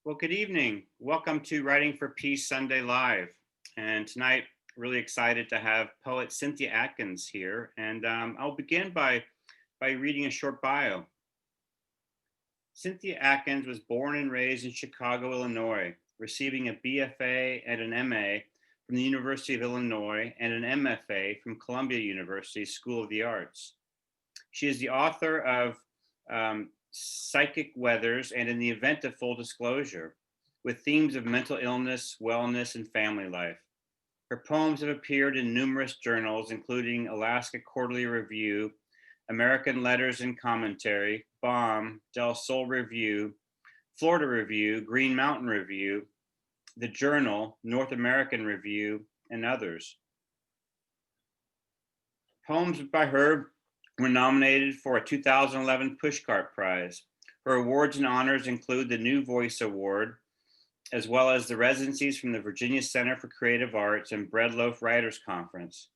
Well, good evening. Welcome to Writing for Peace Sunday Live. And tonight, really excited to have poet Cynthia Atkins here. And I'll begin by reading a short bio. Cynthia Atkins was born and raised in Chicago, Illinois, receiving a BFA and an MA from the University of Illinois and an MFA from Columbia University School of the Arts. She is the author of Psychic Weathers and In the Event of Full Disclosure, with themes of mental illness, wellness, and family life. Her poems have appeared in numerous journals, including Alaska Quarterly Review, American Letters and Commentary, Bomb, Del Sol Review, Florida Review, Green Mountain Review, The Journal, North American Review, and others. Poems by her were nominated for a 2011 Pushcart Prize. Her awards and honors include the New Voice Award, as well as the residencies from the Virginia Center for Creative Arts and Breadloaf Writers Conference.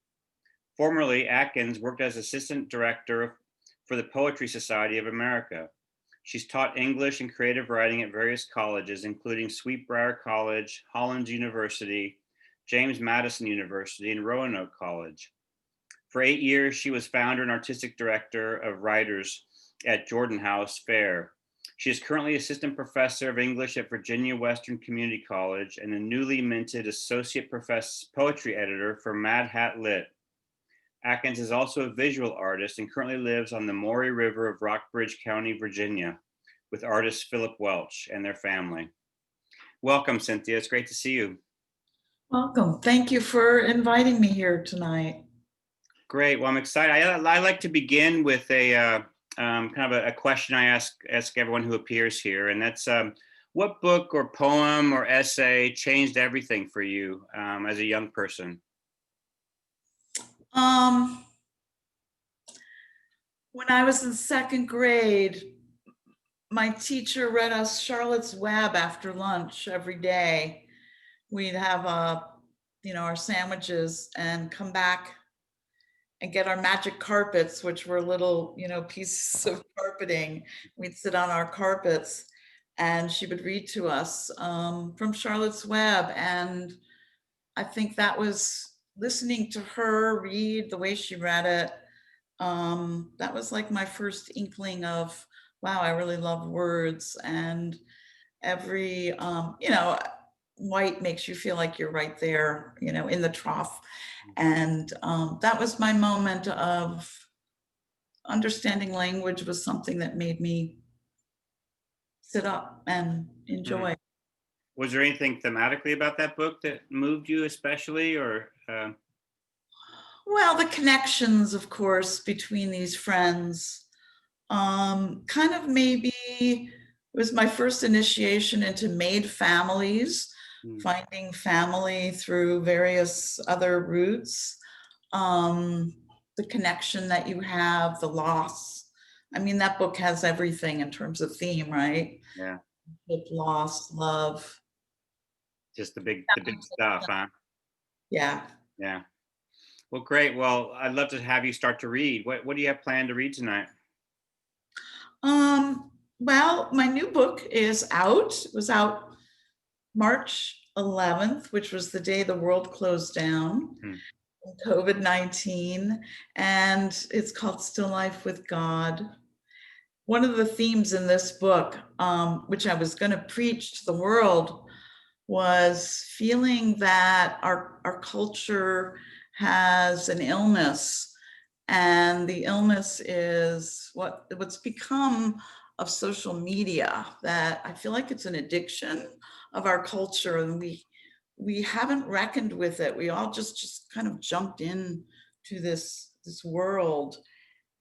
Formerly, Atkins worked as assistant director for the Poetry Society of America. She's taught English and creative writing at various colleges, including Sweetbriar College, Hollins University, James Madison University, and Roanoke College. For 8 years, she was founder and artistic director of writers at Jordan House Fair. She is currently assistant professor of English at Virginia Western Community College and a newly minted associate poetry editor for Mad Hat Lit. Atkins is also a visual artist and currently lives on the Maury River of Rockbridge County, Virginia, with artist Philip Welch and their family. Welcome, Cynthia. It's great to see you. Welcome. Thank you for inviting me here tonight. Great. Well, I'm excited. I like to begin with a kind of a question I ask everyone who appears here, and that's what book or poem or essay changed everything for you as a young person? When I was in second grade, my teacher read us Charlotte's Web after lunch every day. We'd have our sandwiches and come back and get our magic carpets, which were little, pieces of carpeting. We'd sit on our carpets and she would read to us from Charlotte's Web. And I think that was listening to her read the way she read it. That was like my first inkling of, wow, I really love words. And every, white makes you feel like you're right there, in the trough. And that was my moment of understanding language was something that made me sit up and enjoy. Was there anything thematically about that book that moved you especially, or? Well, the connections, of course, between these friends. Kind of maybe it was my first initiation into made families. Finding family through various other routes, the connection that you have, the loss. I mean, that book has everything in terms of theme, right? Yeah. Loss, love. Just the big stuff, huh? Yeah. Yeah. Well, great. Well, I'd love to have you start to read. What do you have planned to read tonight? Well, my new book is out. It was out March 11th, which was the day the world closed down, COVID-19, and it's called Still Life with God. One of the themes in this book, which I was going to preach to the world, was feeling that our culture has an illness, and the illness is what's become of social media, that I feel like it's an addiction of our culture, and we haven't reckoned with it. We all just kind of jumped in to this world,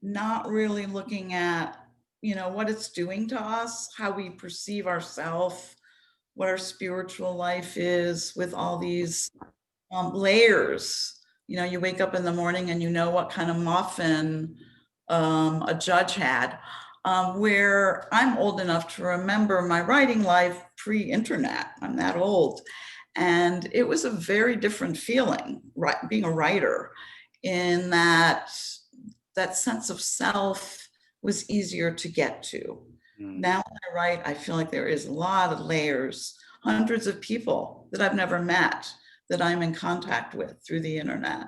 not really looking at, what it's doing to us, how we perceive ourselves, what our spiritual life is with all these layers. You wake up in the morning and you know what kind of muffin a judge had. Where I'm old enough to remember my writing life pre-internet. I'm that old. And it was a very different feeling, right, being a writer, in that sense of self was easier to get to. Now when I write, I feel like there is a lot of layers, hundreds of people that I've never met that I'm in contact with through the internet.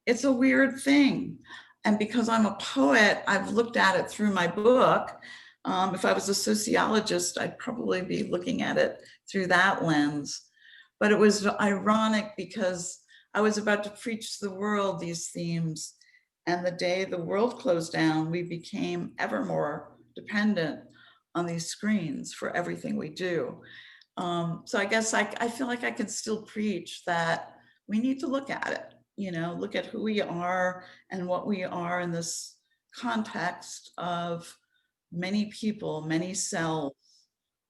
It's a weird thing. And because I'm a poet, I've looked at it through my book. If I was a sociologist, I'd probably be looking at it through that lens. But it was ironic because I was about to preach to the world these themes. And the day the world closed down, we became ever more dependent on these screens for everything we do. So I guess I feel like I can still preach that we need to look at it, look at who we are and what we are in this context of many people, many selves.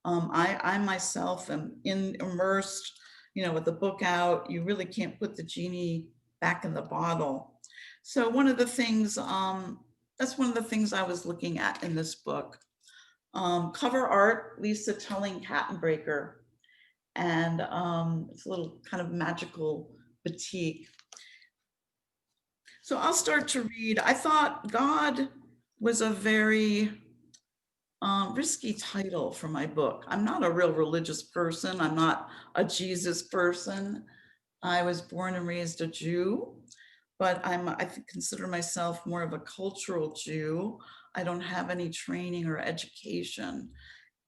I myself am immersed, with the book out. You really can't put the genie back in the bottle. So one of the things, that's one of the things I was looking at in this book. Cover art, Lisa Telling Kattenbraker. And it's a little kind of magical batik. So I'll start to read. I thought God was a very risky title for my book. I'm not a real religious person. I'm not a Jesus person. I was born and raised a Jew, but I consider myself more of a cultural Jew. I don't have any training or education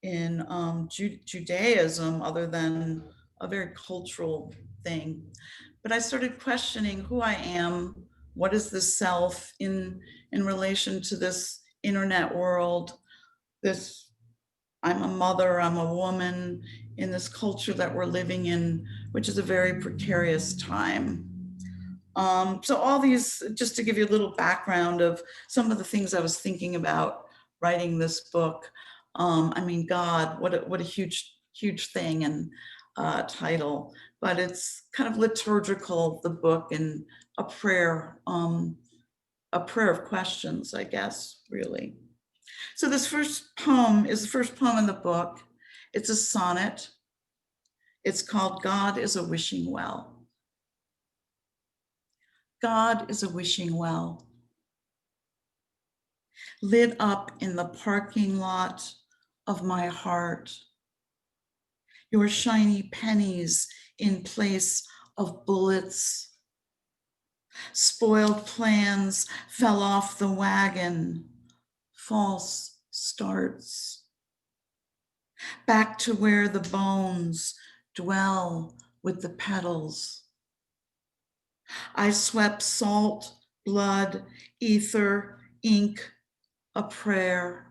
in Judaism other than a very cultural thing. But I started questioning who I am, what is the self in relation to this internet world, this I'm a mother, I'm a woman in this culture that we're living in, which is a very precarious time. So all these, just to give you a little background of some of the things I was thinking about writing this book. I mean, God, what a huge thing and title, but it's kind of liturgical, the book, and a prayer of questions, I guess, really. So this first poem is the first poem in the book. It's a sonnet. It's called God is a Wishing Well. God is a wishing well, lit up in the parking lot of my heart. Your shiny pennies in place of bullets. Spoiled plans fell off the wagon. False starts. Back to where the bones dwell with the petals. I swept salt, blood, ether, ink, a prayer.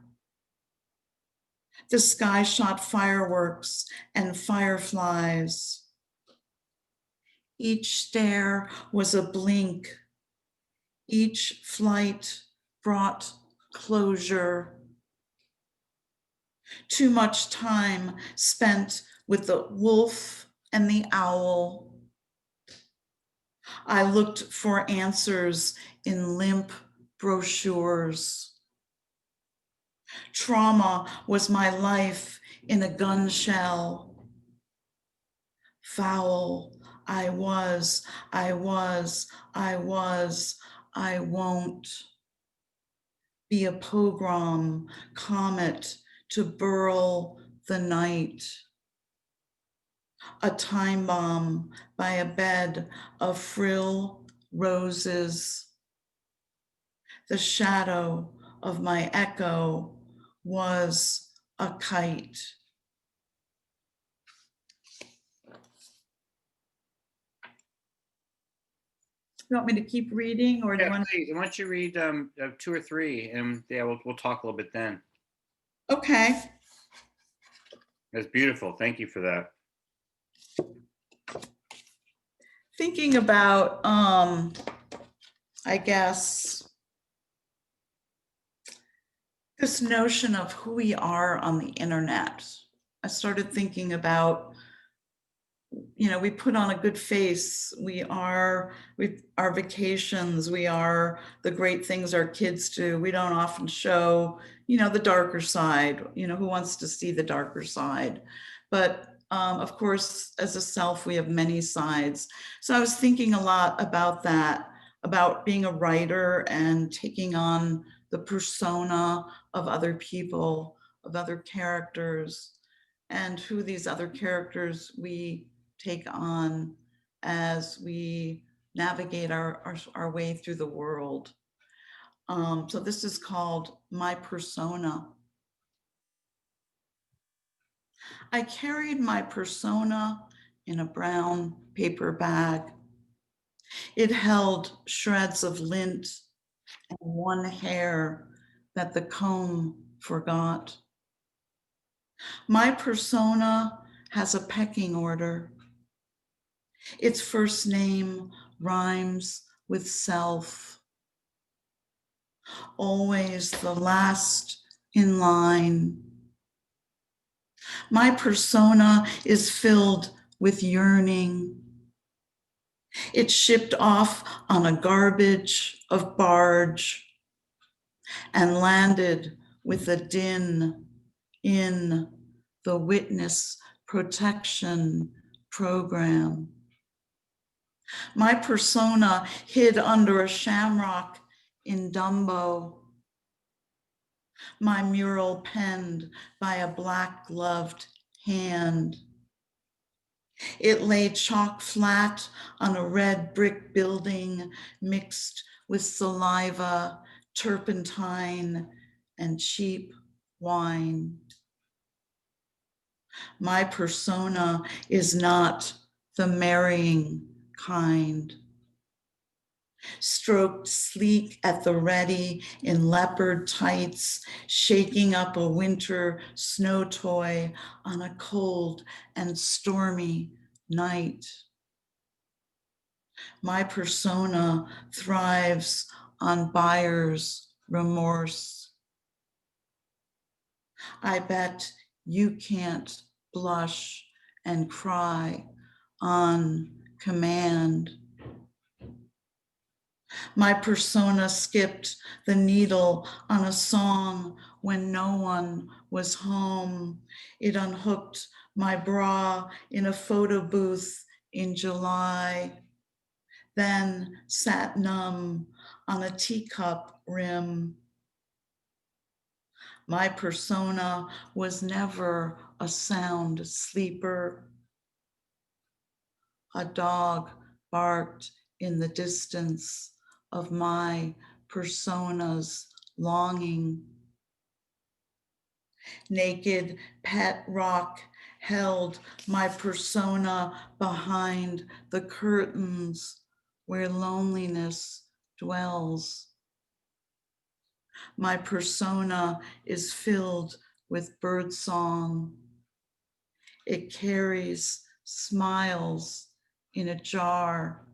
The sky shot fireworks and fireflies. Each stare was a blink. Each flight brought closure. Too much time spent with the wolf and the owl. I looked for answers in limp brochures. Trauma was my life in a gun shell. Foul, I won't be a pogrom comet to burl the night. A time bomb by a bed of frill roses. The shadow of my echo was a kite. You want me to keep reading, or do you want? Please. Why don't you read 2 or 3, and yeah, we'll talk a little bit then. Okay. That's beautiful. Thank you for that. Thinking about, I guess, this notion of who we are on the internet. I started thinking about, we put on a good face. Our vacations, we are the great things our kids do. We don't often show, the darker side, who wants to see the darker side? But of course, as a self, we have many sides. So I was thinking a lot about that, about being a writer and taking on the persona of other people, of other characters and who these other characters we take on as we navigate our way through the world. So this is called My Persona. I carried my persona in a brown paper bag. It held shreds of lint and one hair that the comb forgot. My persona has a pecking order. Its first name rhymes with self, always the last in line. My persona is filled with yearning. It shipped off on a garbage of barge and landed with a din in the witness protection program. My persona hid under a shamrock in Dumbo. My mural penned by a black gloved hand. It lay chalk flat on a red brick building mixed with saliva, turpentine, and cheap wine. My persona is not the marrying kind. Stroked sleek at the ready in leopard tights, shaking up a winter snow toy on a cold and stormy night. My persona thrives on buyer's remorse. I bet you can't blush and cry on command. My persona skipped the needle on a song when no one was home. It unhooked my bra in a photo booth in July, then sat numb on a teacup rim. My persona was never a sound sleeper. A dog barked in the distance of my persona's longing. Naked pet rock held my persona behind the curtains where loneliness dwells. My persona is filled with birdsong. It carries smiles in a jar.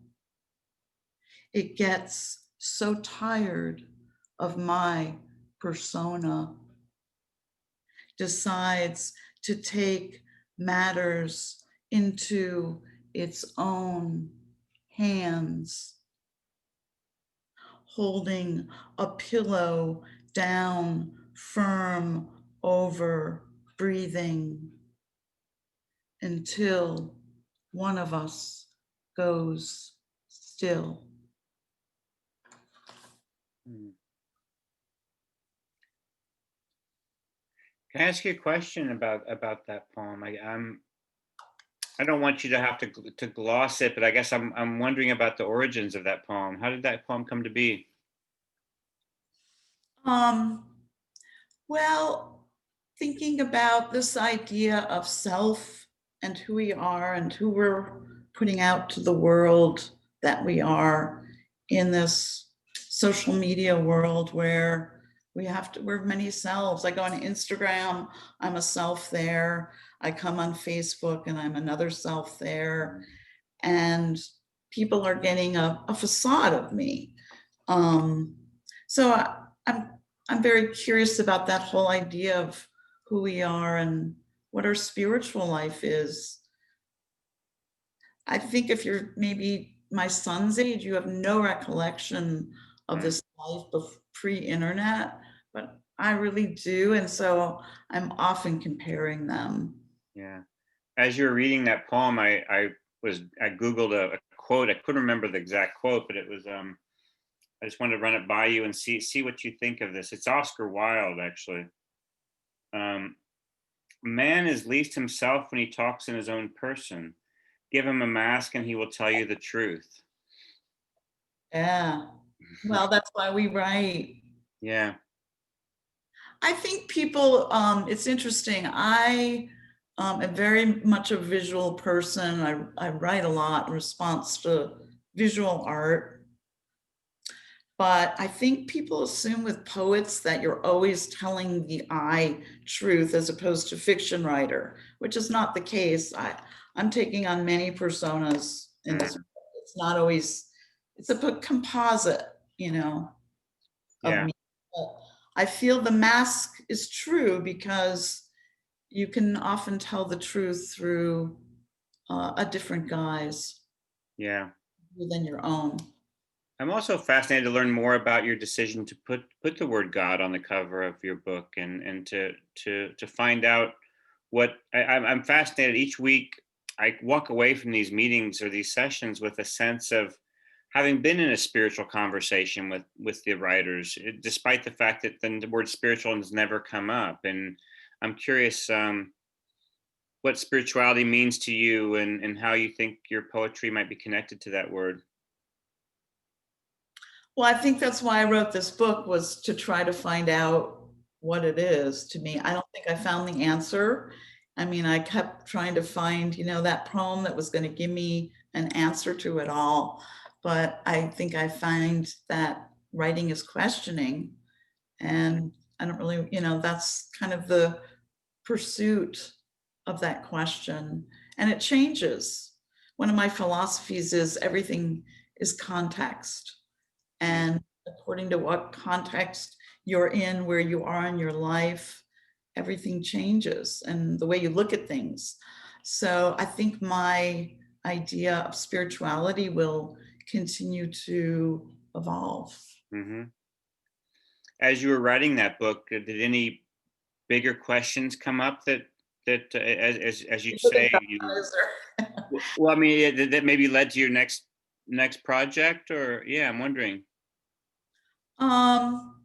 It gets so tired of my persona, decides to take matters into its own hands, holding a pillow down firm over breathing until one of us goes still. Can I ask you a question about that poem? I don't want you to have to gloss it, but I guess I'm wondering about the origins of that poem. How did that poem come to be? Well, thinking about this idea of self and who we are and who we're putting out to the world that we are in this social media world where we're many selves. I go on Instagram, I'm a self there. I come on Facebook and I'm another self there. And people are getting a facade of me. So I'm very curious about that whole idea of who we are and what our spiritual life is. I think if you're maybe my son's age, you have no recollection of this life of pre-internet, but I really do. And so I'm often comparing them. Yeah. As you were reading that poem, I Googled a quote. I couldn't remember the exact quote, but it was I just wanted to run it by you and see what you think of this. It's Oscar Wilde, actually. Um, Man is least himself when he talks in his own person. Give him a mask and he will tell you the truth. Yeah. Well, that's why we write. Yeah. I think people, it's interesting. I am very much a visual person. I write a lot in response to visual art. But I think people assume with poets that you're always telling the I truth as opposed to fiction writer, which is not the case. I'm taking on many personas in this. Mm, It's not always, it's a composite, of yeah. me. But I feel the mask is true because you can often tell the truth through a different guise Yeah. than your own. I'm also fascinated to learn more about your decision to put the word God on the cover of your book, and to find out what I'm fascinated. Each week, I walk away from these meetings or these sessions with a sense of having been in a spiritual conversation with the writers, despite the fact that the word spiritual has never come up. And I'm curious what spirituality means to you, and how you think your poetry might be connected to that word. Well, I think that's why I wrote this book, was to try to find out what it is to me. I don't think I found the answer. I mean, I kept trying to find, that poem that was going to give me an answer to it all. But I think I find that writing is questioning. And I don't really, that's kind of the pursuit of that question. And it changes. One of my philosophies is everything is context. Mm, And according to what context you're in, where you are in your life, everything changes and the way you look at things. So I think my idea of spirituality will continue to evolve. mhm. As you were writing that book, did any bigger questions come up as you Look at say, you that. well, I mean, that maybe led to your next project, or yeah, I'm wondering. Um,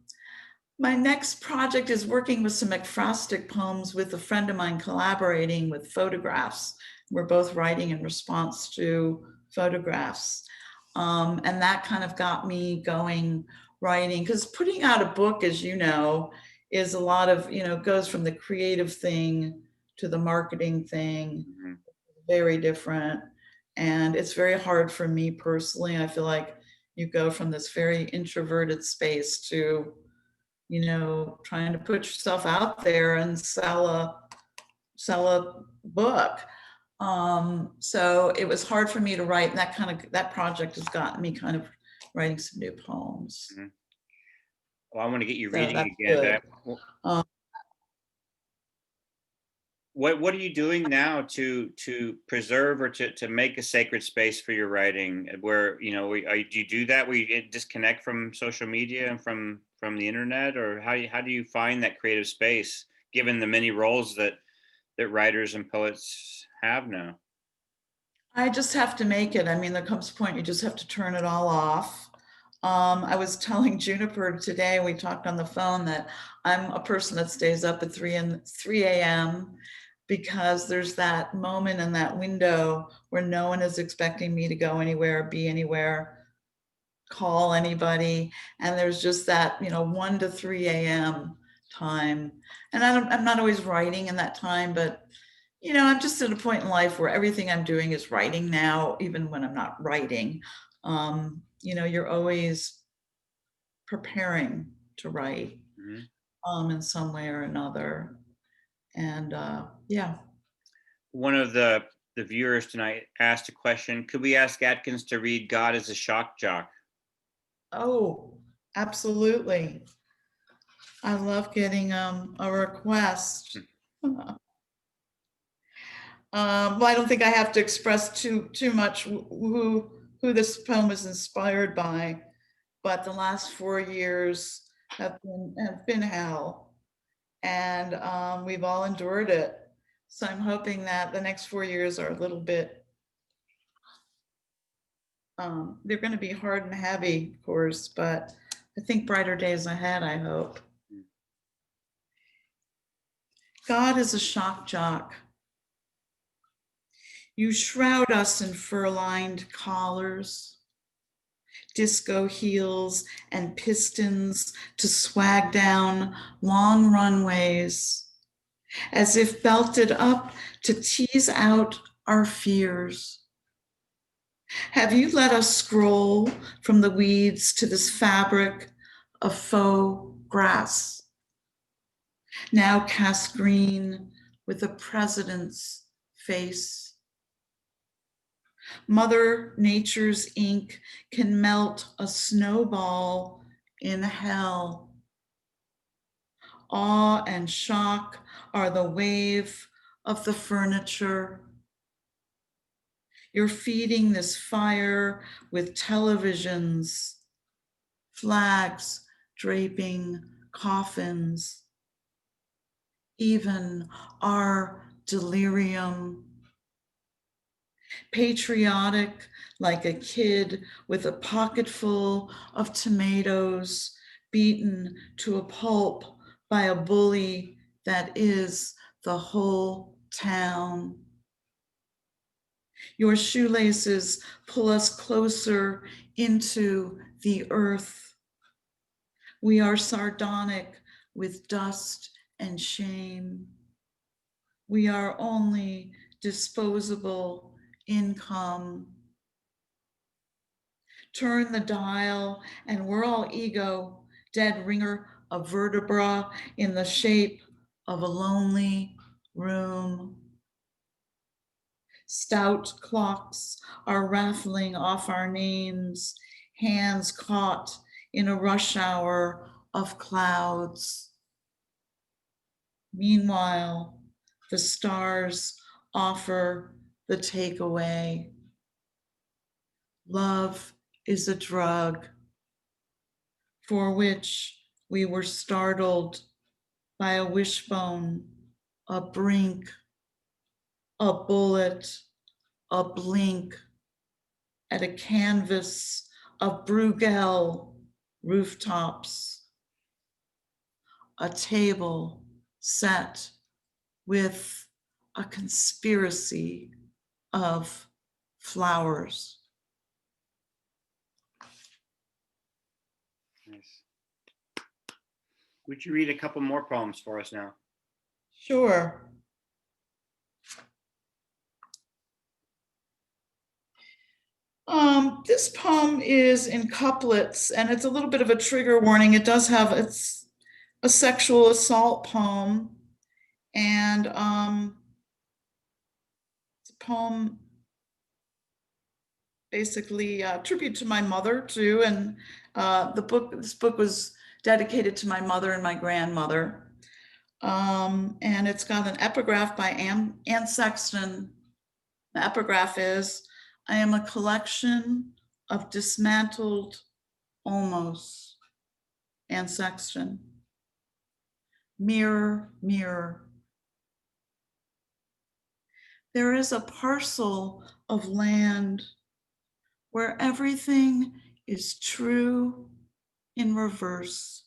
my next project is working with some acrostic poems with a friend of mine, collaborating with photographs. We're both writing in response to photographs. And that kind of got me going writing, because putting out a book, as you know, is a lot of, goes from the creative thing to the marketing thing, Mhm. very different. And it's very hard for me personally. I feel like you go from this very introverted space to, trying to put yourself out there and sell a book. So it was hard for me to write. And that project has gotten me kind of writing some new poems. Mhm. Well, I want to get you So reading that's again, but good. Um, what are you doing now to preserve, or to make a sacred space for your writing, where do you do that, where you disconnect from social media and from the internet, or how do you find that creative space, given the many roles that writers and poets have now? I just have to make it. I mean, there comes a point you just have to turn it all off. I was telling Juniper today, we talked on the phone, that I'm a person that stays up at 3 a.m. because there's that moment in that window where no one is expecting me to go anywhere, be anywhere, call anybody. And there's just that, 1 to 3 a.m. time. And I'm not always writing in that time, but I'm just at a point in life where everything I'm doing is writing now, even when I'm not writing. You're always preparing to write Mhm. in some way or another. And yeah. One of the viewers tonight asked a question: could we ask Atkins to read God as a shock jock? Oh, absolutely. I love getting a request. Well, I don't think I have to express too much who this poem is inspired by, but the last 4 years have been hell, and we've all endured it. So I'm hoping that the next 4 years are a little bit. They're going to be hard and heavy, of course, but I think brighter days ahead. I hope. God is a shock jock. You shroud us in fur-lined collars, disco heels and pistons to swag down long runways, as if belted up to tease out our fears. Have you let us scroll from the weeds to this fabric of faux grass, now cast green with a president's face? Mother Nature's ink can melt a snowball in hell. Awe and shock are the wave of the furniture. You're feeding this fire with televisions, flags draping coffins, even our delirium. Patriotic like a kid with a pocketful of tomatoes beaten to a pulp by a bully that is the whole town. Your shoelaces pull us closer into the earth. We are sardonic with dust and shame. We are only disposable income. Turn the dial and we're all ego, dead ringer of vertebra in the shape of a lonely room. Stout clocks are rattling off our names, hands caught in a rush hour of clouds. Meanwhile, the stars offer the takeaway. Love is a drug for which we were startled by a wishbone, a brink, a bullet, a blink at a canvas of Bruegel rooftops, a table set with a conspiracy of flowers. Nice. Would you read a couple more poems for us now? Sure. This poem is in couplets, and it's a little bit of a trigger warning. It's a sexual assault poem, and it's a poem basically a tribute to my mother too. And this book was dedicated to my mother and my grandmother. And it's got an epigraph by Anne Sexton. The epigraph is, I am a collection of dismantled almost. Anne Sexton. Mirror, mirror. There is a parcel of land where everything is true in reverse.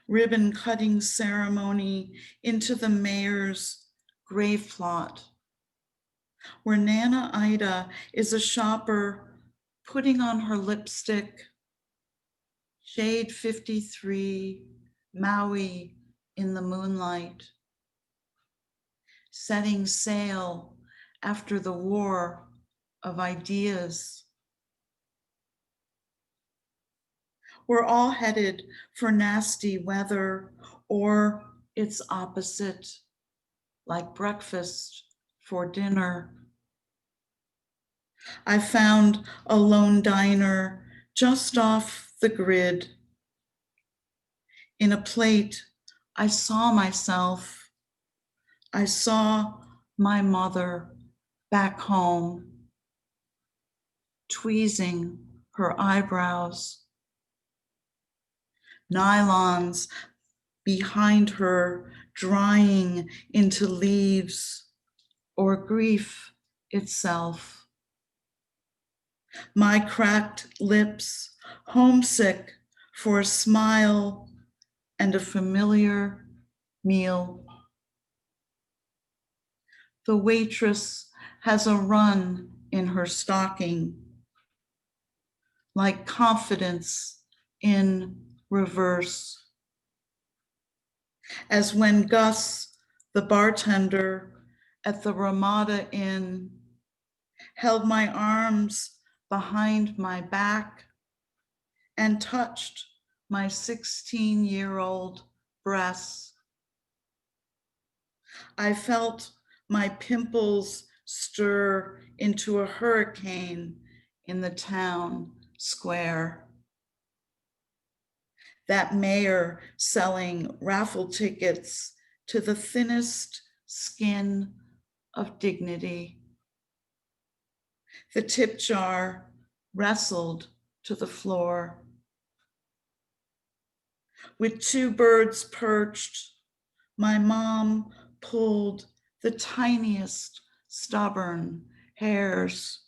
Ribbon cutting ceremony into the mayor's grave plot, where Nana Ida is a shopper putting on her lipstick, shade 53, Maui in the moonlight, setting sail after the war of ideas. We're all headed for nasty weather or its opposite, like breakfast for dinner. I found a lone diner just off the grid. In a plate, I saw myself. I saw my mother back home, tweezing her eyebrows. Nylons behind her drying into leaves or grief itself. My cracked lips, homesick for a smile and a familiar meal. The waitress has a run in her stocking, like confidence in reverse. As when Gus, the bartender at the Ramada Inn, held my arms behind my back and touched my 16-year-old breasts. I felt my pimples stir into a hurricane in the town square. That mayor selling raffle tickets to the thinnest skin of dignity. The tip jar wrestled to the floor. With two birds perched, my mom pulled the tiniest stubborn hairs,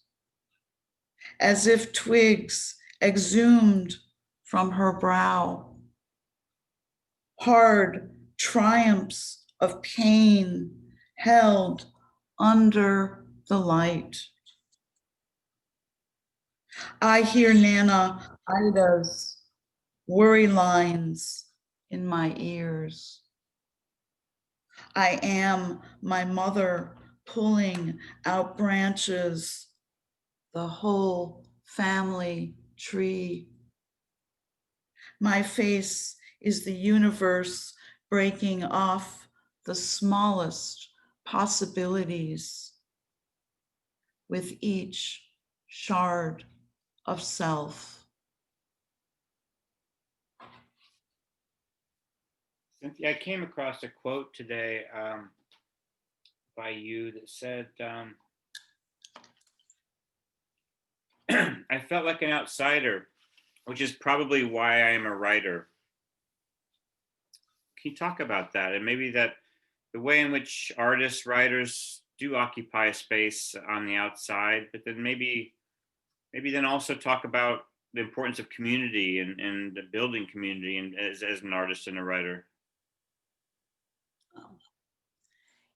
as if twigs exhumed from her brow. Hard triumphs of pain held under the light. I hear Nana Ida's worry lines in my ears. I am my mother pulling out branches, the whole family tree. My face is the universe breaking off the smallest possibilities with each shard of self. Cynthia, I came across a quote today by you that said, I felt like an outsider, which is probably why I am a writer. Can you talk about that? And maybe that the way in which artists, writers do occupy a space on the outside, but then maybe then also talk about the importance of community and building community and as an artist and a writer.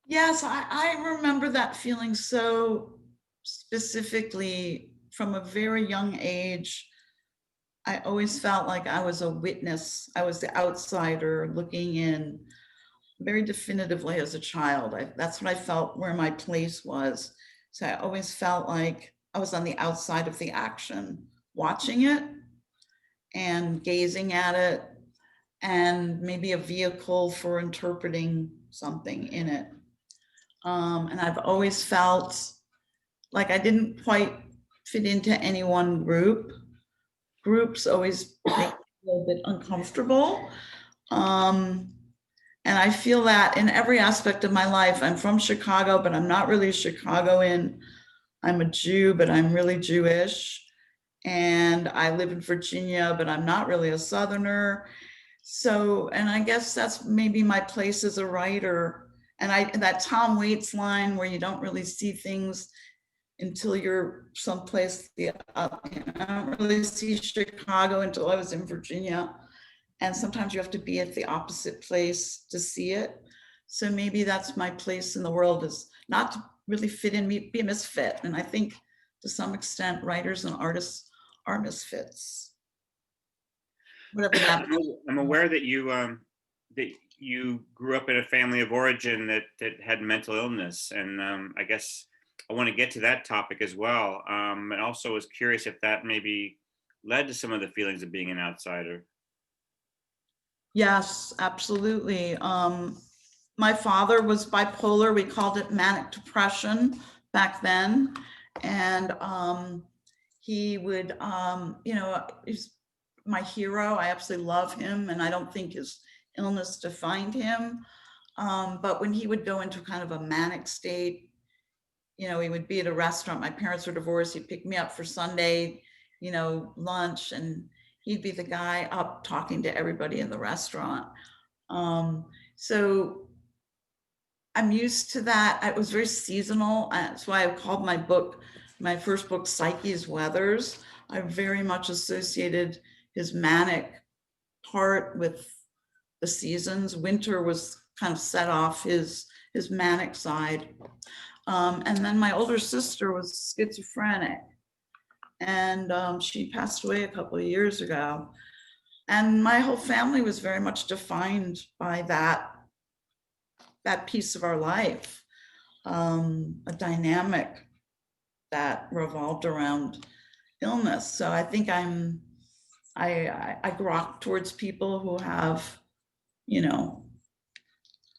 Yes, I remember that feeling so specifically from a very young age. I always felt like I was a witness. I was the outsider looking in very definitively as a child. That's what I felt where my place was. So I always felt like I was on the outside of the action, watching it and gazing at it, and maybe a vehicle for interpreting something in it. And I've always felt like I didn't quite fit into any one group. Groups always make me a little bit uncomfortable. And I feel that in every aspect of my life. I'm from Chicago, but I'm not really a Chicagoan. I'm a Jew, but I'm really Jewish. And I live in Virginia, but I'm not really a Southerner. So, and I guess that's maybe my place as a writer. And that Tom Waits line where you don't really see things until you're someplace, I don't really see Chicago until I was in Virginia. And sometimes you have to be at the opposite place to see it. So maybe that's my place in the world, is not to really fit in, be a misfit. And I think to some extent, writers and artists are misfits. Whatever that means. I'm aware that you grew up in a family of origin that had mental illness, and I guess I want to get to that topic as well. And also was curious if that maybe led to some of the feelings of being an outsider. Yes, absolutely. My father was bipolar. We called it manic depression back then. And he would, he's my hero. I absolutely love him. And I don't think his illness defined him. But when he would go into kind of a manic state, he would be at a restaurant. My parents were divorced. He'd pick me up for Sunday, lunch, and he'd be the guy up talking to everybody in the restaurant. So I'm used to that. It was very seasonal. That's why I called my first book, Psyche's Weathers. I very much associated his manic part with the seasons. Winter was kind of set off his manic side. And then my older sister was schizophrenic, and she passed away a couple of years ago. And my whole family was very much defined by that piece of our life, a dynamic that revolved around illness. So I think I grok towards people who have, you know,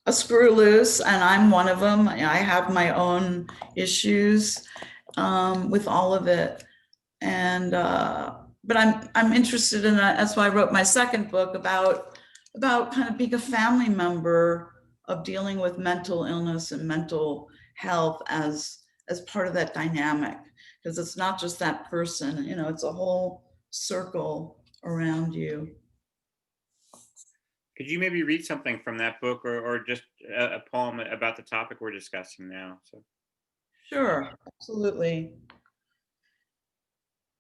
a screw loose, and I'm one of them. I have my own issues with all of it, and but I'm interested in that. That's why I wrote my second book about kind of being a family member of dealing with mental illness and mental health as part of that dynamic, because it's not just that person, you know, it's a whole circle around you. Could you maybe read something from that book, or just a poem about the topic we're discussing now? So, Sure, absolutely.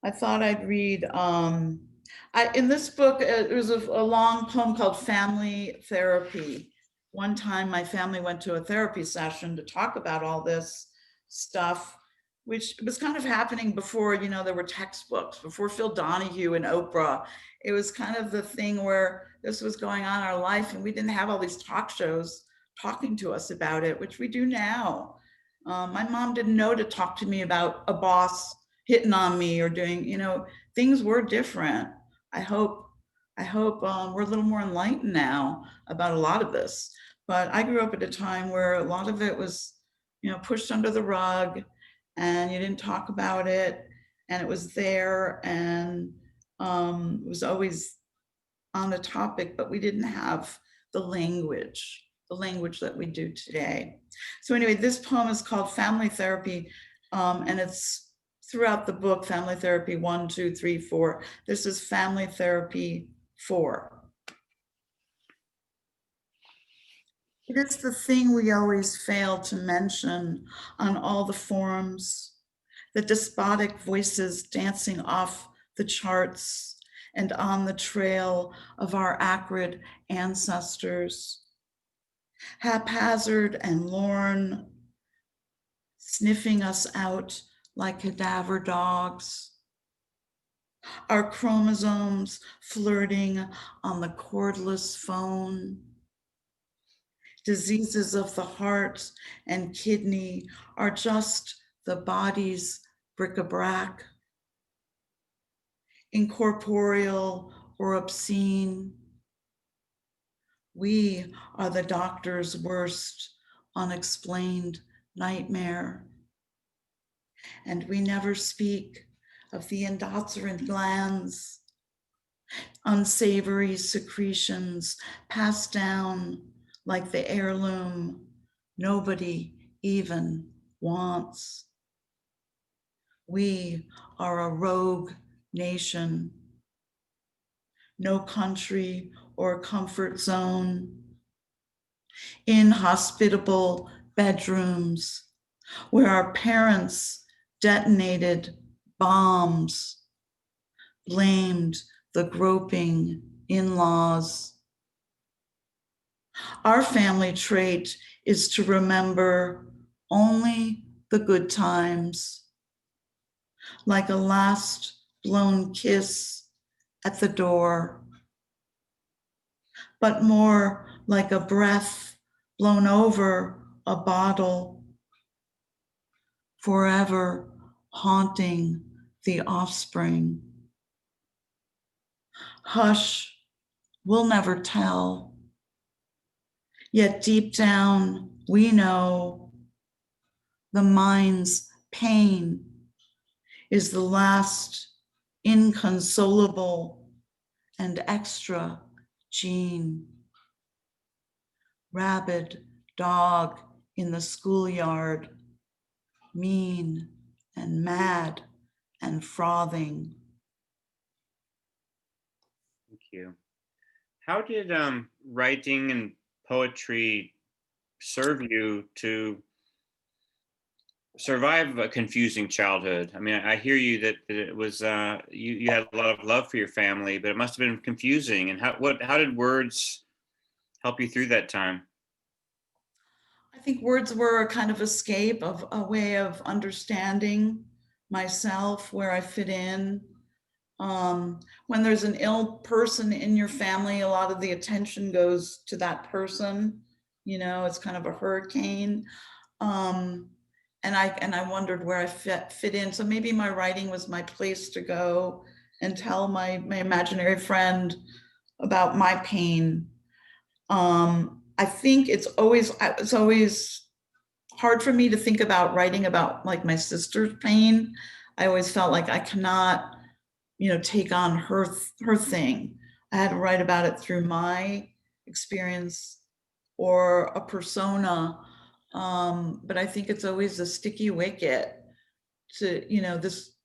I thought I'd read, in this book, there was a long poem called Family Therapy. One time my family went to a therapy session to talk about all this stuff, which was kind of happening before, you know, there were textbooks, before Phil Donahue and Oprah. It was kind of the thing where this was going on in our life, and we didn't have all these talk shows talking to us about it, which we do now. My mom didn't know to talk to me about a boss hitting on me or doing, you know, things were different. I hope we're a little more enlightened now about a lot of this. But I grew up at a time where a lot of it was, you know, pushed under the rug, and you didn't talk about it, and it was there, and it was always on the topic, but we didn't have the language that we do today. So anyway, this poem is called Family Therapy, and it's throughout the book, Family Therapy 1, 2, 3, 4. This is Family Therapy 4. It is the thing we always fail to mention on all the forums, the despotic voices dancing off the charts and on the trail of our acrid ancestors. Haphazard and lorn, sniffing us out like cadaver dogs. Our chromosomes flirting on the cordless phone. Diseases of the heart and kidney are just the body's bric-a-brac. Incorporeal or obscene. We are the doctor's worst unexplained nightmare. And we never speak of the endocrine glands, unsavory secretions passed down like the heirloom nobody even wants. We are a rogue nation, no country or comfort zone, inhospitable bedrooms where our parents detonated bombs, blamed the groping in-laws. Our family trait is to remember only the good times, like a last blown kiss at the door, but more like a breath blown over a bottle, forever haunting the offspring. Hush, we'll never tell. Yet deep down, we know the mind's pain is the last inconsolable and extra gene. Rabid dog in the schoolyard, mean and mad and frothing. thank you. How did writing and poetry serve you to survive a confusing childhood? I mean, I hear you that it was you had a lot of love for your family, but it must have been confusing. And how did words help you through that time? I think words were a kind of escape, of a way of understanding myself, where I fit in. When there's an ill person in your family, a lot of the attention goes to that person. It's kind of a hurricane. Um, and I wondered where I fit in. So maybe my writing was my place to go and tell my imaginary friend about my pain. I think it's always hard for me to think about writing about like my sister's pain. I always felt like I cannot, take on her thing. I had to write about it through my experience or a persona. But I think it's always a sticky wicket to,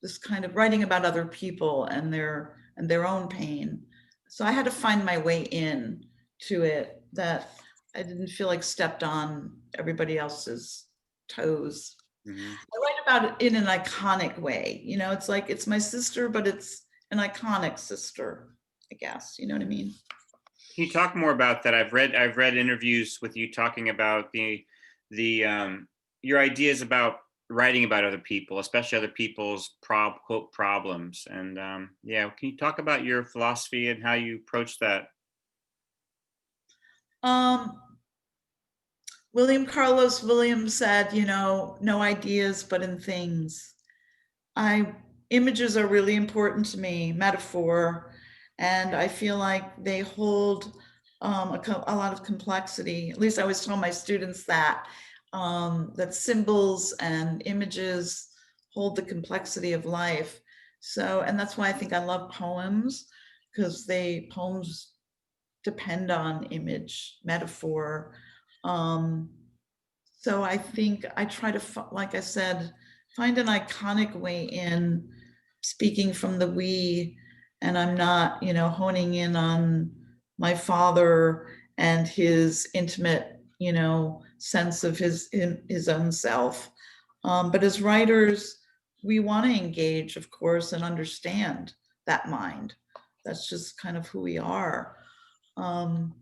this kind of writing about other people and their own pain. So I had to find my way in to it, that I didn't feel like stepped on everybody else's toes. Mhm. I write about it in an iconic way. It's like it's my sister, but it's an iconic sister, I guess. You know what I mean? Can you talk more about that? I've read interviews with you talking about the your ideas about writing about other people, especially other people's quote problems. And yeah, can you talk about your philosophy and how you approach that? Um, William Carlos Williams said, no ideas, but in things. Images are really important to me, metaphor, and I feel like they hold a lot of complexity. At least I always tell my students that symbols and images hold the complexity of life. So, and that's why I think I love poems, because poems depend on image, metaphor. Um, so I think I try to, like I said, find an iconic way in speaking from the we, and I'm not, honing in on my father and his intimate, sense of his own self. But as writers, we want to engage, of course, and understand that mind. That's just kind of who we are. Um,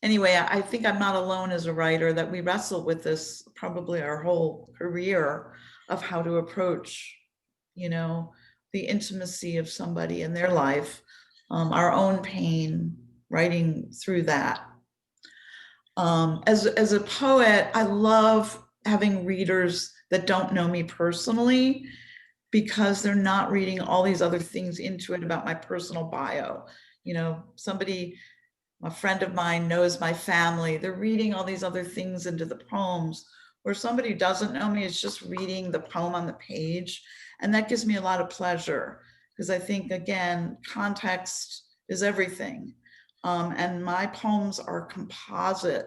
anyway, I think I'm not alone as a writer, that we wrestle with this probably our whole career, of how to approach, the intimacy of somebody in their life, our own pain, writing through that. As a poet, I love having readers that don't know me personally, because they're not reading all these other things into it about my personal bio. Somebody, a friend of mine, knows my family. They're reading all these other things into the poems. Or somebody who doesn't know me is just reading the poem on the page. And that gives me a lot of pleasure, because I think, again, context is everything. And my poems are a composite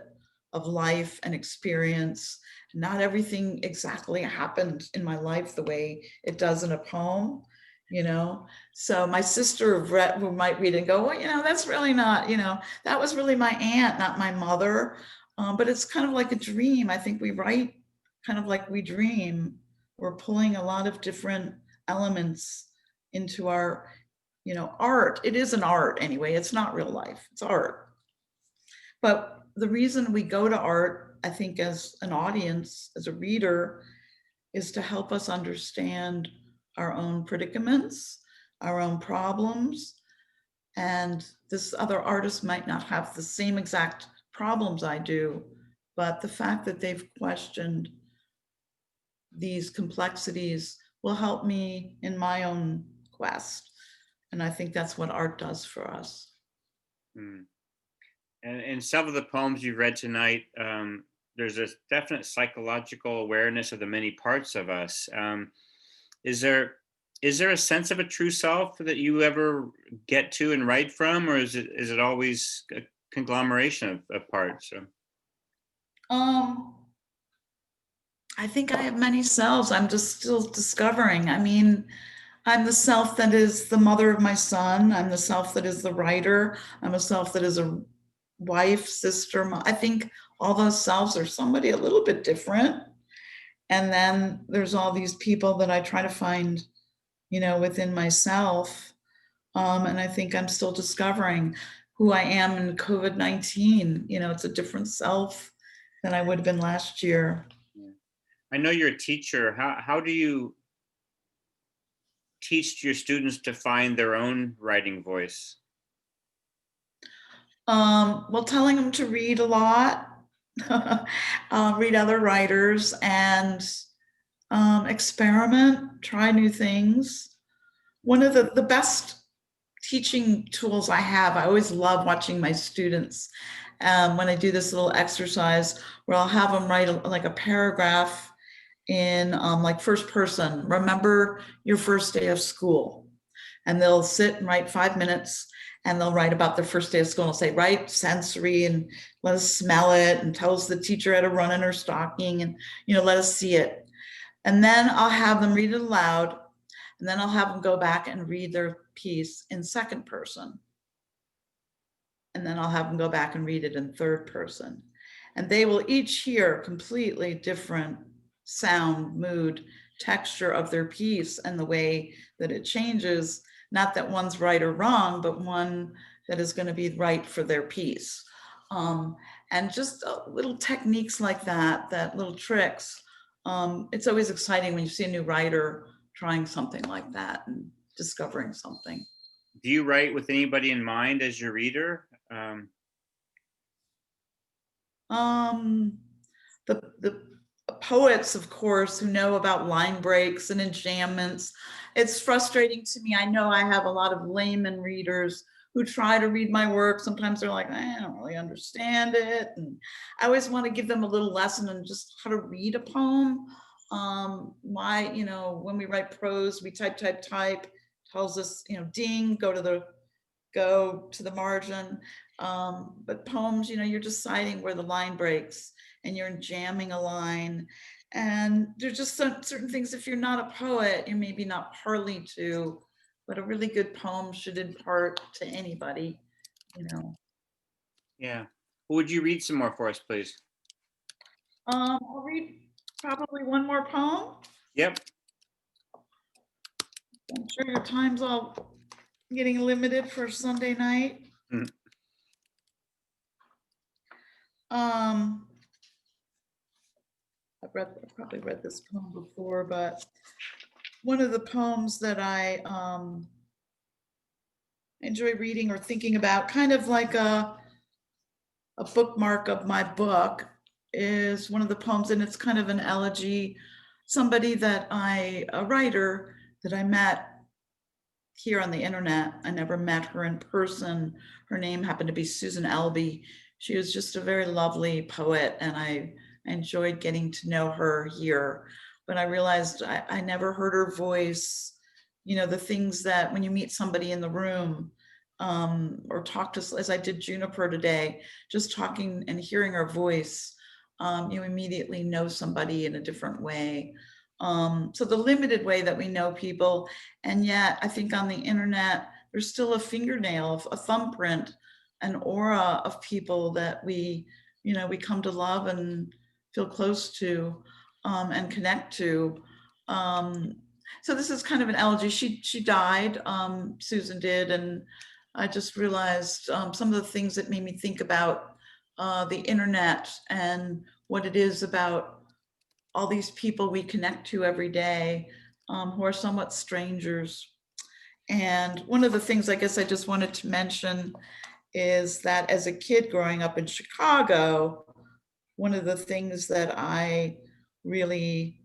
of life and experience. Not everything exactly happened in my life the way it does in a poem, you know? So my sister who might read it and go, well, that's really not, that was really my aunt, not my mother. But it's kind of like a dream. I think we write kind of like we dream. We're pulling a lot of different elements into our, art. It is an art anyway. It's not real life. It's art. But the reason we go to art, I think, as an audience, as a reader, is to help us understand our own predicaments, our own problems. And this other artist might not have the same exact problems I do, but the fact that they've questioned these complexities will help me in my own quest. And I think that's what art does for us. Mm. And in some of the poems you read tonight, there's a definite psychological awareness of the many parts of us. Is there a sense of a true self that you ever get to and write from, or is it always a conglomeration of parts? So, I think I have many selves. I'm just still discovering. I mean, I'm the self that is the mother of my son. I'm the self that is the writer. I'm a self that is a wife, sister. I think all those selves are somebody a little bit different. And then there's all these people that I try to find, within myself. And I think I'm still discovering who I am in COVID-19. It's a different self than I would have been last year. Yeah. I know you're a teacher. How do you teach your students to find their own writing voice? Well, telling them to read a lot, read other writers, and experiment, try new things. One of the best teaching tools I have, I always love watching my students when I do this little exercise where I'll have them write like a paragraph in like first person. Remember your first day of school. And they'll sit and write 5 minutes and they'll write about their first day of school and they'll say, write sensory and let us smell it, and tell us the teacher had a run in her stocking, and let us see it. And then I'll have them read it aloud, and then I'll have them go back and read their piece in second person. And then I'll have them go back and read it in third person. And they will each hear completely different sound, mood, texture of their piece and the way that it changes. Not that one's right or wrong, but one that is going to be right for their piece. And just little techniques like that little tricks. It's always exciting when you see a new writer trying something like that and discovering something. Do you write with anybody in mind as your reader? The poets, of course, who know about line breaks and enjambments. It's frustrating to me. I know I have a lot of layman readers who try to read my work. Sometimes they're like, I don't really understand it. And I always want to give them a little lesson on just how to read a poem. Why, when we write prose, we type, tells us, ding, go to the margin. But poems, you're deciding where the line breaks and you're jamming a line. And there's just certain things, if you're not a poet, you're maybe not party to, but a really good poem should impart to anybody, Yeah. Would you read some more for us, please? I'll read probably one more poem. Yep. I'm sure your time's all getting limited for Sunday night. Mm-hmm. I've probably read this poem before, but one of the poems that I enjoy reading or thinking about, kind of like a bookmark of my book, is one of the poems, and it's kind of an elegy. Somebody a writer that I met here on the internet. I never met her in person. Her name happened to be Susan Elby. She was just a very lovely poet, and I enjoyed getting to know her here. But I realized I never heard her voice. The things that when you meet somebody in the room, or talk to, as I did Juniper today, just talking and hearing her voice, you immediately know somebody in a different way. So the limited way that we know people, and yet I think on the internet, there's still a fingernail, a thumbprint, an aura of people that we come to love and feel close to, and connect to. So this is kind of an elegy. She died, Susan did, and I just realized some of the things that made me think about the internet and what it is about all these people we connect to every day, who are somewhat strangers. And one of the things I guess I just wanted to mention is that as a kid growing up in Chicago, one of the things that I really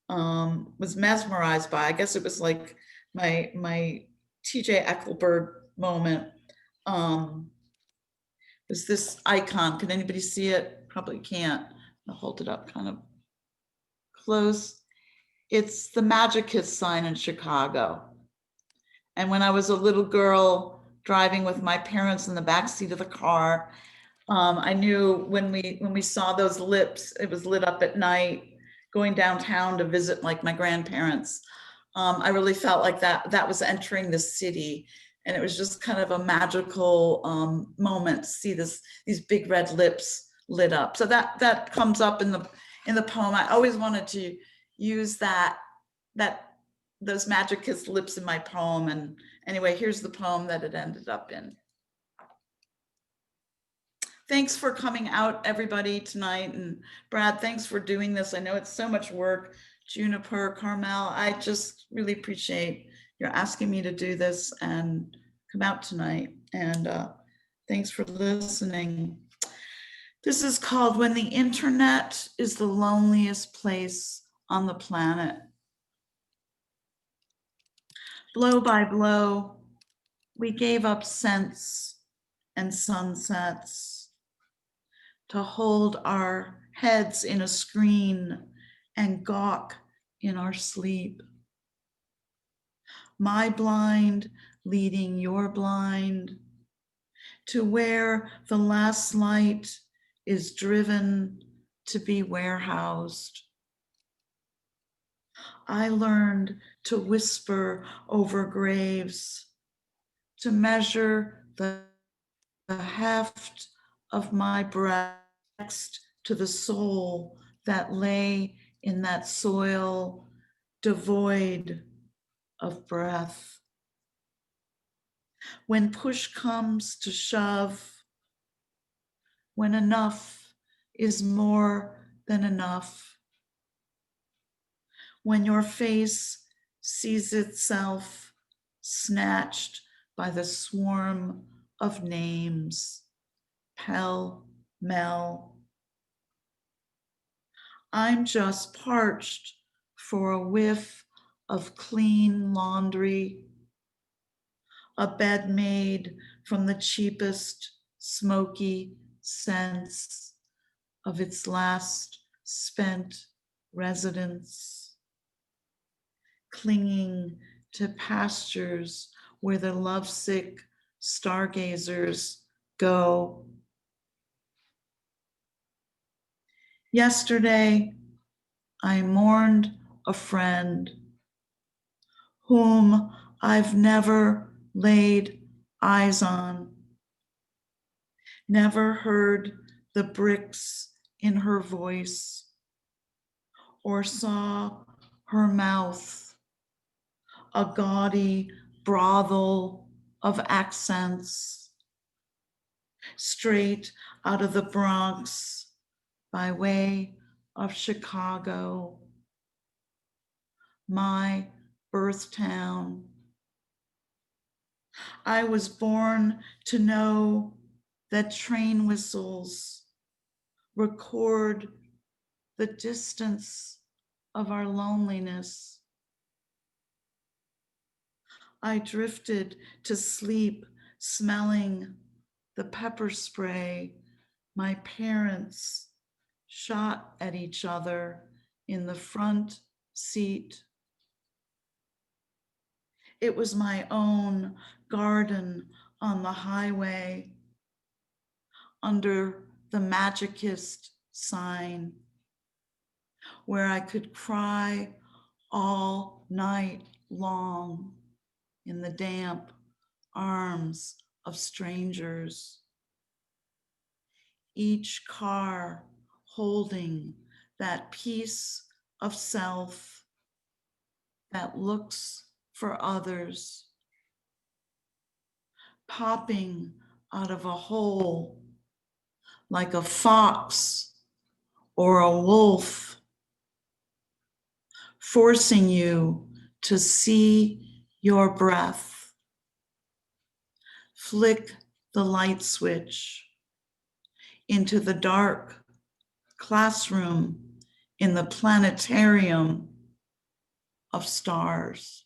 was mesmerized by, I guess it was like my TJ Eckelberg moment, was this icon. Can anybody see it? Probably can't. I'll hold it up kind of close. It's the Magic Kiss sign in Chicago. And when I was a little girl driving with my parents in the backseat of the car, I knew when we saw those lips, it was lit up at night, going downtown to visit like my grandparents. I really felt like that was entering the city, and it was just kind of a magical moment to see these big red lips lit up. So that comes up in the poem. I always wanted to use those Magic Kiss lips in my poem. And anyway, here's the poem that it ended up in. thanks for coming out, everybody, tonight. And Brad, thanks for doing this. I know it's so much work. Juniper, Carmel, I just really appreciate your asking me to do this and come out tonight. And thanks for listening. This is called When the Internet is the Loneliest Place on the Planet. Blow by blow, we gave up scents and sunsets to hold our heads in a screen and gawk in our sleep. My blind leading your blind to where the last light is driven to be warehoused. I learned to whisper over graves, to measure the heft of my breast to the soul that lay in that soil devoid of breath. When push comes to shove, when enough is more than enough, when your face sees itself snatched by the swarm of names, pell-mell. I'm just parched for a whiff of clean laundry, a bed made from the cheapest smoky scents of its last spent residents, clinging to pastures where the lovesick stargazers go. Yesterday, I mourned a friend whom I've never laid eyes on, never heard the bricks in her voice, or saw her mouth, a gaudy brothel of accents, straight out of the Bronx by way of Chicago, my birth town. I was born to know that train whistles record the distance of our loneliness. I drifted to sleep smelling the pepper spray my parents shot at each other in the front seat. It was my own garden on the highway under the magicist sign, where I could cry all night long in the damp arms of strangers. Each car holding that piece of self that looks for others, popping out of a hole like a fox or a wolf, forcing you to see your breath. Flick the light switch into the dark classroom in the planetarium of stars.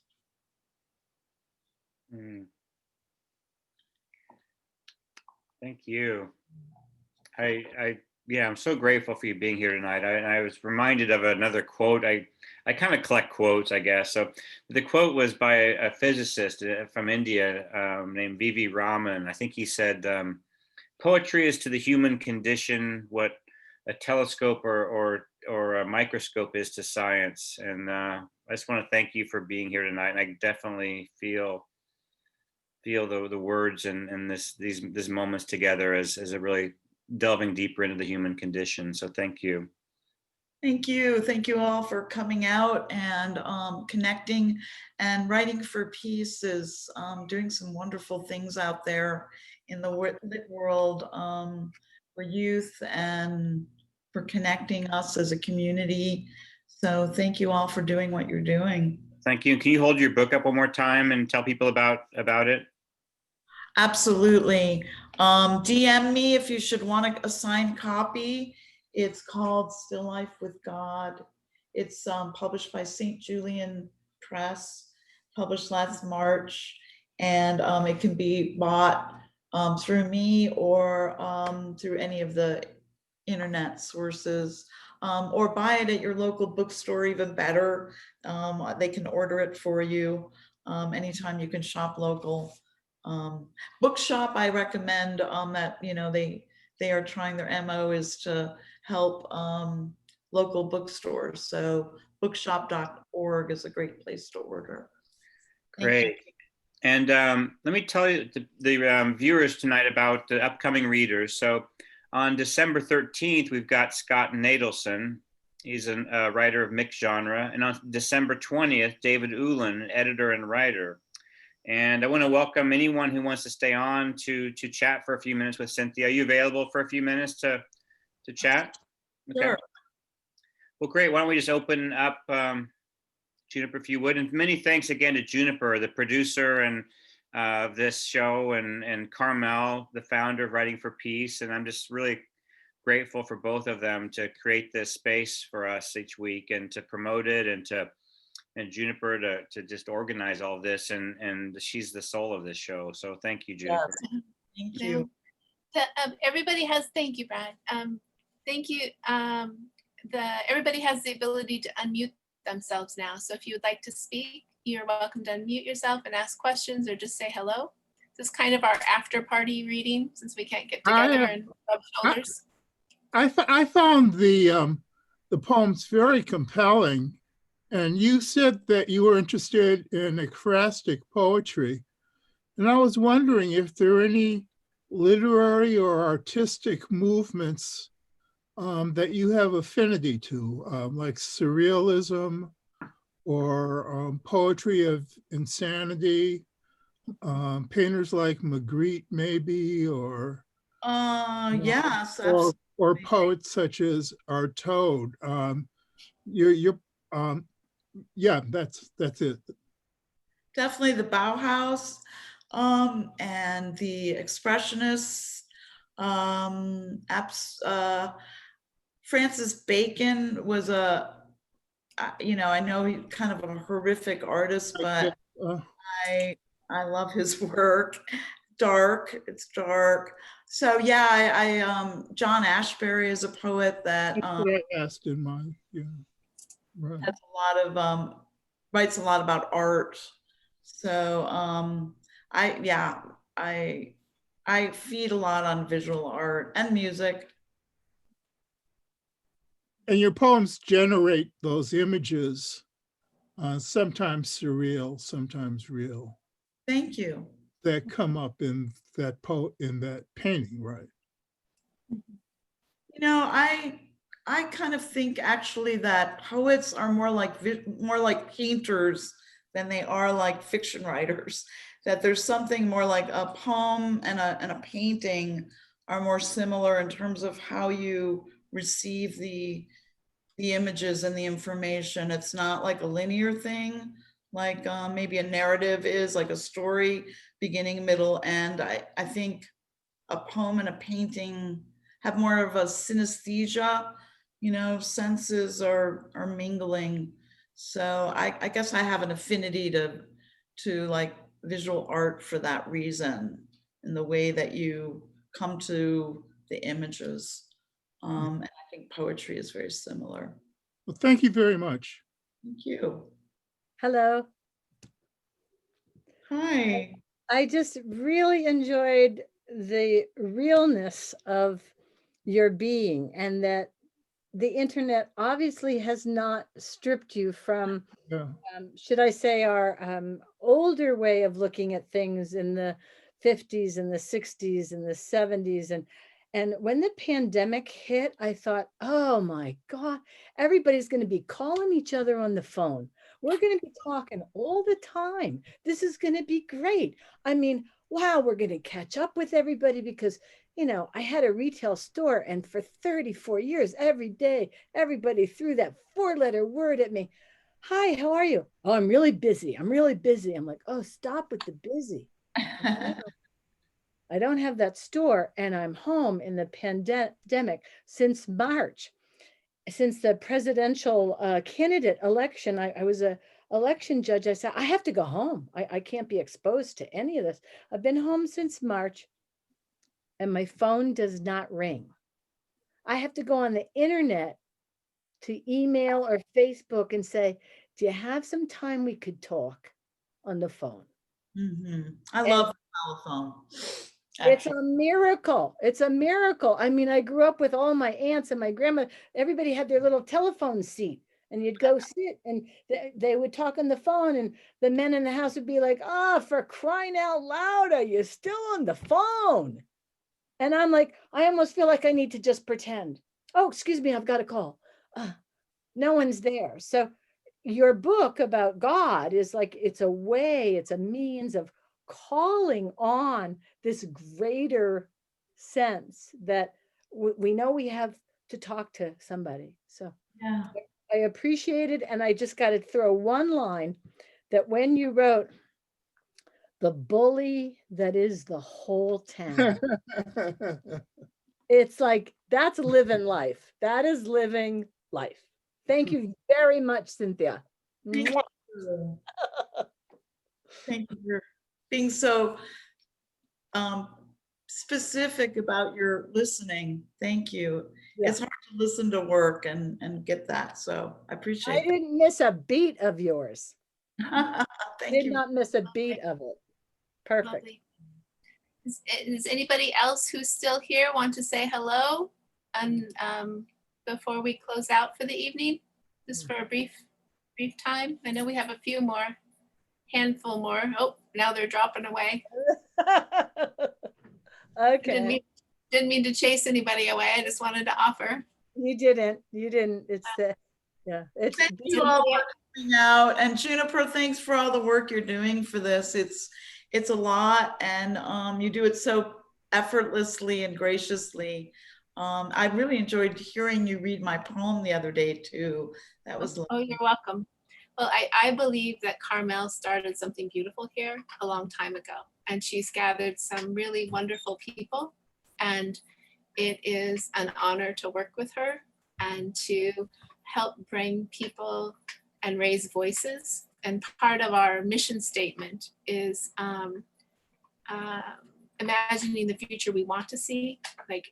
Thank you. I'm so grateful for you being here tonight. I was reminded of another quote. I kind of collect quotes, I guess. So the quote was by a physicist from India named V.V. Raman. I think he said, poetry is to the human condition what a telescope or a microscope is to science. And I just want to thank you for being here tonight. And I definitely feel the words and these moments together as a really delving deeper into the human condition. So thank you. Thank you. Thank you all for coming out and connecting, and Writing for Peace is doing some wonderful things out there in the lit world. for youth and for connecting us as a community. So thank you all for doing what you're doing. Thank you. Can you hold your book up one more time and tell people about it? Absolutely. DM me if you should want a signed copy. It's called Still Life with God. It's published by St. Julian Press, published last March, and it can be bought through me or through any of the internet sources, or buy it at your local bookstore, even better. They can order it for you anytime you can shop local. Bookshop, I recommend that, they are trying, their MO is to help local bookstores. So bookshop.org is a great place to order. Great. And let me tell you the viewers tonight about the upcoming readers. So on December 13th, we've got Scott Nadelson. He's a writer of mixed genre. And on December 20th, David Ulan, editor and writer. And I want to welcome anyone who wants to stay on to chat for a few minutes with Cynthia. Are you available for a few minutes to chat? Okay. Sure. Well, great. Why don't we just open up, Juniper, if you would. And many thanks again to Juniper, the producer and of this show, and Carmel, the founder of Writing for Peace. And I'm just really grateful for both of them to create this space for us each week and to promote it, and Juniper to just organize all of this, and she's the soul of this show. So thank you, Juniper. Yes. Thank you. Everybody has, thank you, Brad. Thank you. Everybody has the ability to unmute themselves now. So if you would like to speak, you're welcome to unmute yourself and ask questions or just say hello. This is kind of our after party reading since we can't get together and rub shoulders. I found the poems very compelling. And you said that you were interested in ekphrastic poetry. And I was wondering if there are any literary or artistic movements that you have affinity to, like surrealism or poetry of insanity, painters like Magritte maybe, or yes, or poets such as Artaud. Yeah, that's it. Definitely the Bauhaus and the Expressionists. Francis Bacon was I know he's kind of a horrific artist, but I love his work. It's dark. So yeah, I John Ashbery is a poet that I asked in my right. Has a lot of writes a lot about art. So I feed a lot on visual art and music. And your poems generate those images, sometimes surreal, sometimes real. Thank you. That come up in that painting, right? I kind of think actually that poets are more like painters than they are like fiction writers. That there's something more like a poem and a painting are more similar in terms of how you receive the images and the information. It's not like a linear thing, like maybe a narrative is, like a story, beginning, middle, end. I think a poem and a painting have more of a synesthesia, senses are mingling. So I guess I have an affinity to like visual art for that reason, in the way that you come to the images. And I think poetry is very similar. Well, thank you very much. Thank you. Hello. Hi. I just really enjoyed the realness of your being, and that the internet obviously has not stripped you from, should I say, our older way of looking at things in the 50s and the 60s and the 70s. And when the pandemic hit, I thought, oh my God, everybody's going to be calling each other on the phone. We're going to be talking all the time. This is going to be great. I mean, wow, we're going to catch up with everybody because I had a retail store, and for 34 years, every day, everybody threw that 4-letter word at me. Hi, how are you? Oh, I'm really busy. I'm really busy. I'm like, oh, stop with the busy. I don't have that store, and I'm home in the pandemic since March. Since the presidential candidate election, I was a election judge. I said, I have to go home. I can't be exposed to any of this. I've been home since March, and my phone does not ring. I have to go on the internet to email or Facebook and say, do you have some time we could talk on the phone? I love the telephone. It's a miracle. It's a miracle. I mean, I grew up with all my aunts and my grandma. Everybody had their little telephone seat, and you'd go sit, and they would talk on the phone, and the men in the house would be like, oh, for crying out loud, are you still on the phone? And I'm like, I almost feel like I need to just pretend. Oh, excuse me, I've got a call. No one's there. So your book about God is like, it's a way, it's a means of calling on this greater sense that we know we have to talk to somebody. So Yeah. I appreciate it. And I just got to throw one line that when you wrote, the bully that is the whole town, it's like, that's living life. That is living life. Thank you very much, Cynthia. Thank you. Thank you for being so specific about your listening. Thank you. Yeah. It's hard to listen to work and get that. So I appreciate I didn't miss a beat of yours. that. Thank Did you. not miss a beat of it. Perfect. Lovely. Is anybody else who's still here want to say hello? And before we close out for the evening, just for a brief time. I know we have a few more, handful more. Oh, now they're dropping away. Okay. Didn't mean to chase anybody away. I just wanted to offer. You didn't. It's the, yeah. It's Thank you all for coming out. And Juniper, thanks for all the work you're doing for this. It's a lot, and you do it so effortlessly and graciously. I really enjoyed hearing you read my poem the other day too. That was Oh, you're welcome. Well, I believe that Carmel started something beautiful here a long time ago, and she's gathered some really wonderful people, and it is an honor to work with her and to help bring people and raise voices. And part of our mission statement is imagining the future we want to see, like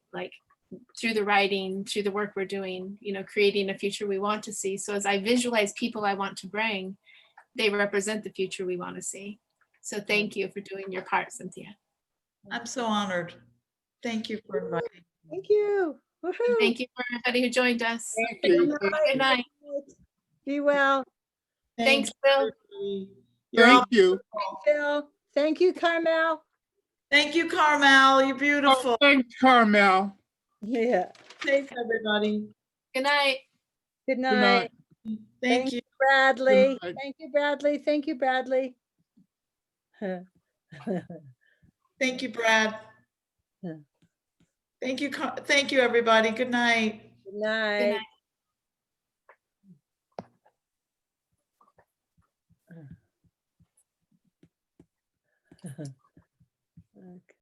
through the writing, through the work we're doing, creating a future we want to see. So as I visualize people I want to bring, they represent the future we want to see. So thank you for doing your part, Cynthia. I'm so honored. Thank you for inviting me. Thank you. And thank you for everybody who joined us. Thank you. Good night. Be well. Thanks, Bill. You're all Thank you. Phil. Thank you, Carmel. Thank you, Carmel. You're beautiful. Oh, thanks, Carmel. Yeah. Thanks, everybody. Good night. Good Good night. night. Thank you. Bradley. Good night. Thank you, Bradley. Thank you, Bradley. Thank you, Brad. Yeah. Thank you, everybody. Good night. Good night. Good night.